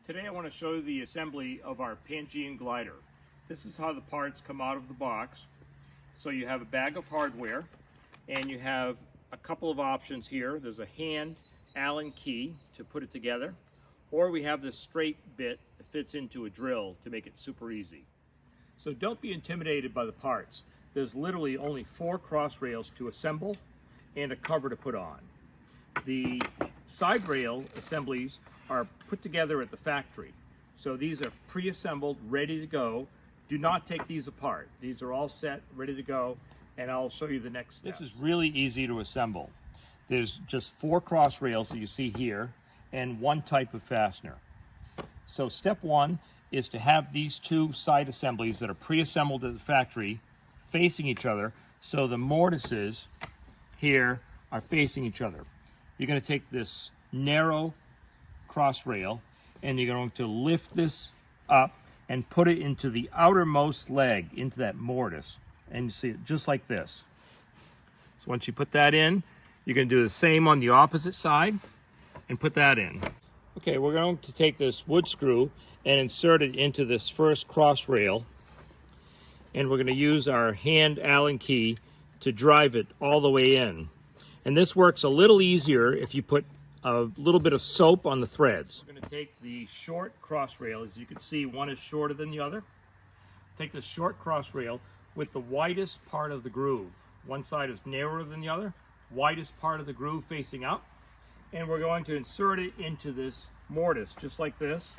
Today I want to show you the assembly of our Pangean Glider. This is how the parts come out of the box. So you have a bag of hardware and you have a couple of options here. There's a hand Allen key to put it together, or we have this straight bit that fits into a drill to make it super easy. So don't be intimidated by the parts. There's literally only 4 cross rails to assemble and a cover to put on. The side rail assemblies are put together at the factory. So these are pre-assembled, ready to go. Do not take these apart. These are all set, ready to go, and I'll show you the next step. This is really easy to assemble. There's just 4 cross rails that you see here and 1 type of fastener. So step 1 is to have these 2 side assemblies that are pre-assembled at the factory facing each other, so the mortises here are facing each other. You're going to take this narrow cross rail and you're going to lift this up and put it into the outermost leg, into that mortise, and you see it just like this. So once you put that in, you're going to do the same on the opposite side and put that in. Okay, we're going to take this wood screw and insert it into this first cross rail, and we're going to use our hand Allen key to drive it all the way in. And this works a little easier if you put a little bit of soap on the threads. We're going to take the short cross rail. As you can see, one is shorter than the other. Take the short cross rail with the widest part of the groove. One side is narrower than the other, widest part of the groove facing up. And we're going to insert it into this mortise, just like this,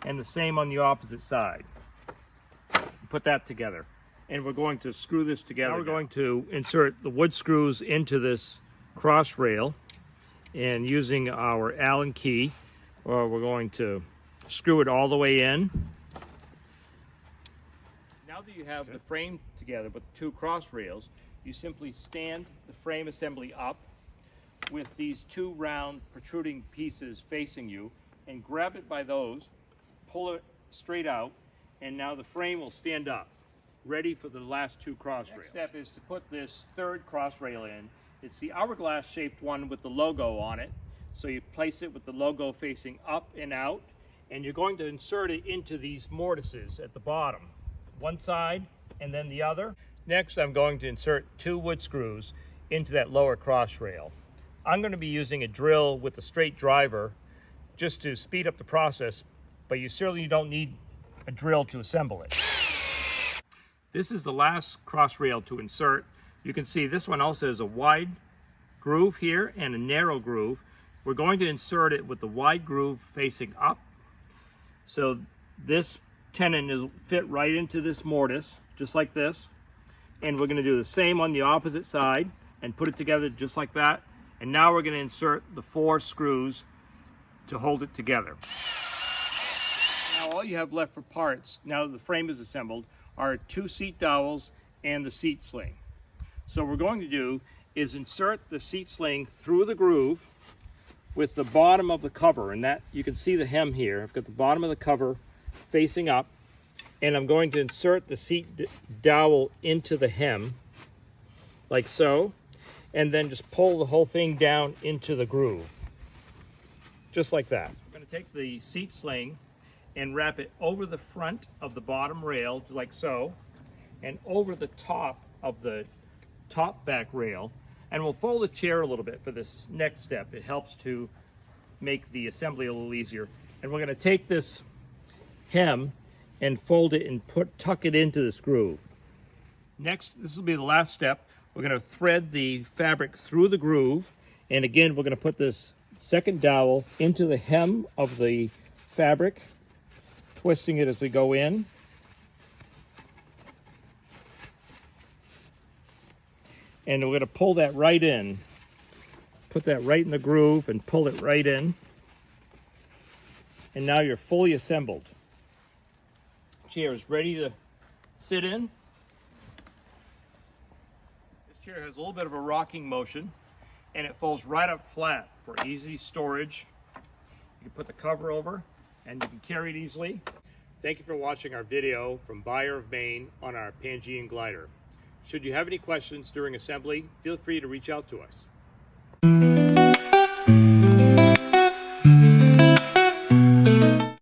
and the same on the opposite side. Put that together. And we're going to screw this together. Now we're going to insert the wood screws into this cross rail, and using our Allen key, we're going to screw it all the way in. Now that you have the frame together with the 2 cross rails, you simply stand the frame assembly up with these 2 round protruding pieces facing you and grab it by those, pull it straight out, and now the frame will stand up, ready for the last 2 cross rails. Next step is to put this 3rd cross rail in. It's the hourglass shaped one with the logo on it. So you place it with the logo facing up and out, and you're going to insert it into these mortises at the bottom. One side and then the other. Next, I'm going to insert 2 wood screws into that lower cross rail. I'm going to be using a drill with a straight driver just to speed up the process, but you certainly don't need a drill to assemble it. This is the last cross rail to insert. You can see this one also has a wide groove here and a narrow groove. We're going to insert it with the wide groove facing up. So this tenon is fit right into this mortise, just like this. And we're going to do the same on the opposite side and put it together just like that. And now we're going to insert the 4 screws to hold it together. Now all you have left for parts, now that the frame is assembled, are 2 seat dowels and the seat sling. So what we're going to do is insert the seat sling through the groove with the bottom of the cover, and that you can see the hem here. I've got the bottom of the cover facing up, and I'm going to insert the seat dowel into the hem like so, and then just pull the whole thing down into the groove just like that. We're going to take the seat sling and wrap it over the front of the bottom rail like so, and over the top of the top back rail, and we'll fold the chair a little bit for this next step. It helps to make the assembly a little easier. And we're going to take this hem and fold it and tuck it into this groove. Next, this will be the last step. We're going to thread the fabric through the groove, and again we're going to put this 2nd dowel into the hem of the fabric, twisting it as we go in. And we're going to pull that right in. Put that right in the groove and pull it right in. And now you're fully assembled. Chair is ready to sit in. This chair has a little bit of a rocking motion, and it folds right up flat for easy storage. You can put the cover over and you can carry it easily. Thank you for watching our video from Byer of Maine on our Pangean Glider. Should you have any questions during assembly, feel free to reach out to us.